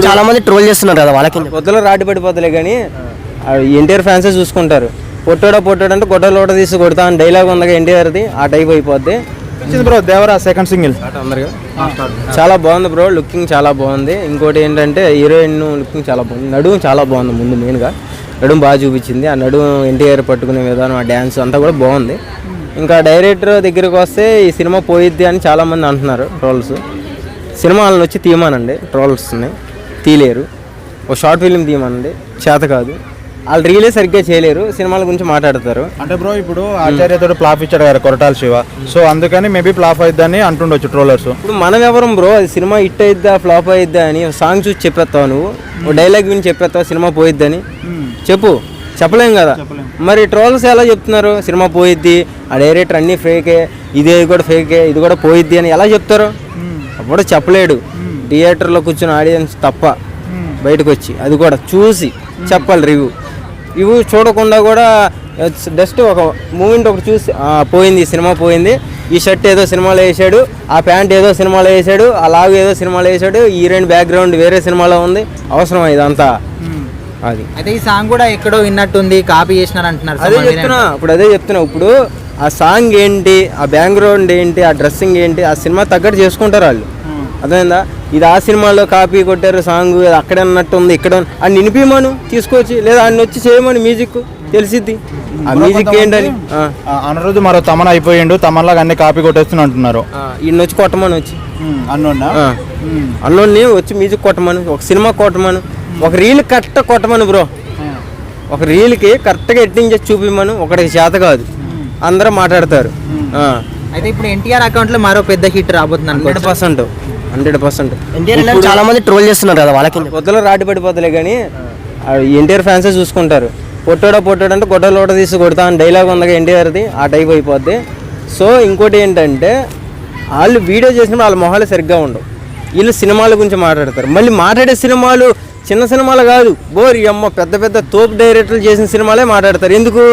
చాలా మంది ట్రోల్ చేస్తున్నారు కదా, వాళ్ళకి పొద్దులో రాటి పడిపోతలే కానీ ఎన్టీఆర్ ఫ్యాన్సే చూసుకుంటారు. పొట్టాడు అంటే గొడ్డలు లోట తీసి కొడతా అని డైలాగ్ ఉందిగా ఎన్టీఆర్ది, ఆ టైప్ అయిపోద్ది బ్రో. దేవరా సెకండ్ సింగిల్ అందరిగా చాలా బాగుంది బ్రో, లుకింగ్ చాలా బాగుంది. ఇంకోటి ఏంటంటే హీరోయిన్ లుకింగ్ చాలా బాగుంది, నడుము చాలా బాగుంది. ముందు మెయిన్గా నడుము బాగా చూపించింది, ఆ నడుము ఎన్టీఆర్ పట్టుకునే విధానం, ఆ డ్యాన్స్ అంతా కూడా బాగుంది. ఇంకా డైరెక్టర్ దగ్గరికి వస్తే ఈ సినిమా పోయిద్ది అని చాలామంది అంటున్నారు ట్రోల్స్. సినిమా వాళ్ళని వచ్చి తీయమానండి, ట్రోల్స్ని తీయలేరు. ఒక షార్ట్ ఫిల్మ్ తీయమానండి, చేత కాదు. వాళ్ళు రీలే సరిగ్గా చేయలేరు, సినిమాల గురించి మాట్లాడతారు. అంటే బ్రో ఇప్పుడు ఆచార్యతో ఫ్లాప్ ఇచ్చాడు కదా కొరటాల శివ, సో అందుకని మేబీ ఫ్లాప్ అయిద్దని అంటుండొచ్చు ట్రోలర్స్. ఇప్పుడు మనం ఎవరం బ్రో, అది సినిమా హిట్ అయిద్దా ఫ్లాప్ అయిద్దా అని సాంగ్ చూసి చెప్పేస్తావు, నువ్వు ఒక డైలాగ్ విని చెప్పేస్తావు సినిమా పోయిద్దని. చెప్పు, చెప్పలేం కదా. మరి ట్రోల్స్ ఎలా చెప్తున్నారు సినిమా పోయిద్ది, ఆ డైరెక్టర్ అన్నీ ఫేకే, ఇదే కూడా ఫేకే, ఇది కూడా పోయిద్ది అని ఎలా చెప్తారు? అప్పుడు చెప్పలేడు. థియేటర్లో కూర్చున్న ఆడియన్స్ తప్ప బయటకు వచ్చి అది కూడా చూసి చెప్పాలి. రివ్యూ చూడకుండా కూడా జస్ట్ ఒక మూమెంట్ ఒకటి చూసి పోయింది, సినిమా పోయింది, ఈ షర్ట్ ఏదో సినిమాలో వేసాడు, ఆ ప్యాంట్ ఏదో సినిమాలో వేసాడు, ఆ లాగు ఏదో సినిమాలో వేసాడు, హీరోయిన్ బ్యాక్గ్రౌండ్ వేరే సినిమాలో ఉంది, అవసరం ఇదంతా. అది అయితే ఈ సాంగ్ కూడా ఎక్కడో విన్నట్టుంది, కాపీ చేసినారు అంటున్నారు. అదే చెప్తున్నా ఇప్పుడు ఆ సాంగ్ ఏంటి, ఆ బ్యాక్గ్రౌండ్ ఏంటి, ఆ డ్రెస్సింగ్ ఏంటి, ఆ సినిమా తగ్గట్టు చేసుకుంటారు వాళ్ళు. అర్థమైందా? ఇది ఆ సినిమాలో కాపీ కొట్టారు సాంగ్, అక్కడే అన్నట్టు ఉంది, ఇక్కడ అని వినిపిమను తీసుకొచ్చి, లేదా అన్ని వచ్చి చేయమని మ్యూజిక్ తెలిసిద్ది. ఆ మ్యూజిక్ ఏంటని అన్నరోజు మరో తమన్ అయిపోయిండు, తమన్లాగా అన్ని కాపీ కొట్టేస్తున్నా అంటున్నారు. ఈయన వచ్చి కొట్టమని, వచ్చి అన్నోడిని వచ్చి మ్యూజిక్ కొట్టమని, ఒక సినిమా కొట్టమను, ఒక రీల్ కరెక్ట్ కొట్టమను బ్రో. ఒక రీల్కి కరెక్ట్గా ఎడిటింగ్ చేసి చూపిమను. ఒకటి చేత కాదు, అందరూ మాట్లాడతారు. అయితే ఇప్పుడు ఎన్టీఆర్ అకౌంట్లో మరో పెద్ద హిట్ రాబోతుంది 100%. చాలా మంది ట్రోల్ చేస్తున్నారు కదా, వాళ్ళకి పొద్దులో రాటి పడిపోతలే కానీ ఎన్టీఆర్ ఫ్యాన్సే చూసుకుంటారు. పొట్టాడు అంటే గొడ్డలు లోట తీసి కొడతా అని డైలాగ్ ఉందిగా ఎన్టీఆర్ది, ఆ టైప్ అయిపోద్ది. సో ఇంకోటి ఏంటంటే వాళ్ళు వీడియో చేసినప్పుడు వాళ్ళ మొహాలు సరిగ్గా ఉండవు, వీళ్ళు సినిమాల గురించి మాట్లాడతారు. మళ్ళీ మాట్లాడే సినిమాలు చిన్న సినిమాలు కాదు, బోర్ అమ్మ పెద్ద తోపు డైరెక్టర్లు చేసిన సినిమాలే మాట్లాడతారు. ఎందుకు?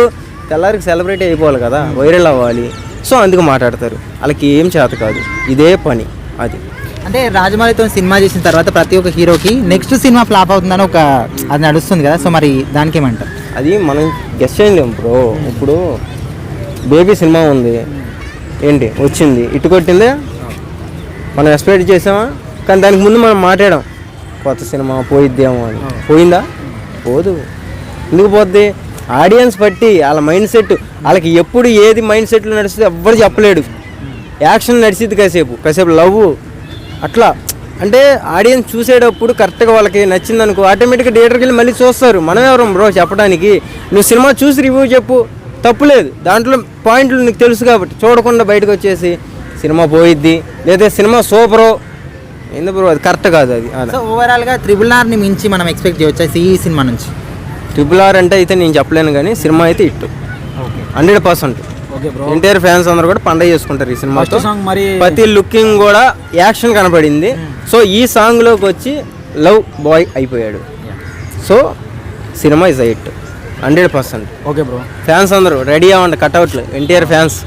తెల్లారికి సెలబ్రిటీ అయిపోవాలి కదా, వైరల్ అవ్వాలి. సో అందుకు మాట్లాడతారు. వాళ్ళకి ఏం చేత కాదు, ఇదే పని. అది అంటే రాజమౌళితో సినిమా చేసిన తర్వాత ప్రతి ఒక్క హీరోకి నెక్స్ట్ సినిమా ఫ్లాప్ అవుతుందని ఒక అది నడుస్తుంది కదా, సో మరి దానికి ఏమంటారు? అది మనం గెస్ చేయలేము బ్రో. ఇప్పుడు బేబీ సినిమా ఉంది, ఏంటి వచ్చింది, ఇటు కొట్టిందే, మనం ఎక్స్పెక్ట్ చేసామా? కానీ దానికి ముందు మనం మాట్లాడాం కొత్త సినిమా పోయిద్దేమో అని. పోయిందా? పోదు. ఎందుకు పోద్ది? ఆడియన్స్ బట్టి వాళ్ళ మైండ్ సెట్, వాళ్ళకి ఎప్పుడు ఏది మైండ్ సెట్లో నడుస్తుంది ఎవ్వరు చెప్పలేడు. యాక్షన్ నడిచిద్ది కాసేపు లవ్, అట్లా. అంటే ఆడియన్స్ చూసేటప్పుడు కరెక్ట్గా వాళ్ళకి నచ్చింది అనుకో, ఆటోమేటిక్గా థియేటర్కి వెళ్ళి మళ్ళీ చూస్తారు. మనం ఎవరు బ్రో చెప్పడానికి? నువ్వు సినిమా చూసి రివ్యూ చెప్పు, తప్పులేదు. దాంట్లో పాయింట్లు నీకు తెలుసు కాబట్టి చూడకుండా బయటకు వచ్చేసి సినిమా పోయిద్ది లేదా సినిమా సూపరు ఎందుకు బ్రో, అది కరెక్ట్ కాదు. అది ఓవరాల్గా RRRని మించి మనం ఎక్స్పెక్ట్ చేయవచ్చు ఈ సినిమా నుంచి. RRR అంటే అయితే నేను చెప్పలేను, కానీ సినిమా అయితే ఇట్టు 100%. ఎన్టీఆర్ ఫ్యాన్స్ అందరూ కూడా పండగ చేసుకుంటారు ఈ సినిమాతో. ప్రతి లుకింగ్ కూడా యాక్షన్ కనపడింది. సో ఈ సాంగ్లోకి వచ్చి లవ్ బాయ్ అయిపోయాడు. So cinema is hit 100%. Okay bro, fans అందరూ రెడీ అవ్వండి, కట్అవుట్లు ఎన్టీఆర్ ఫ్యాన్స్.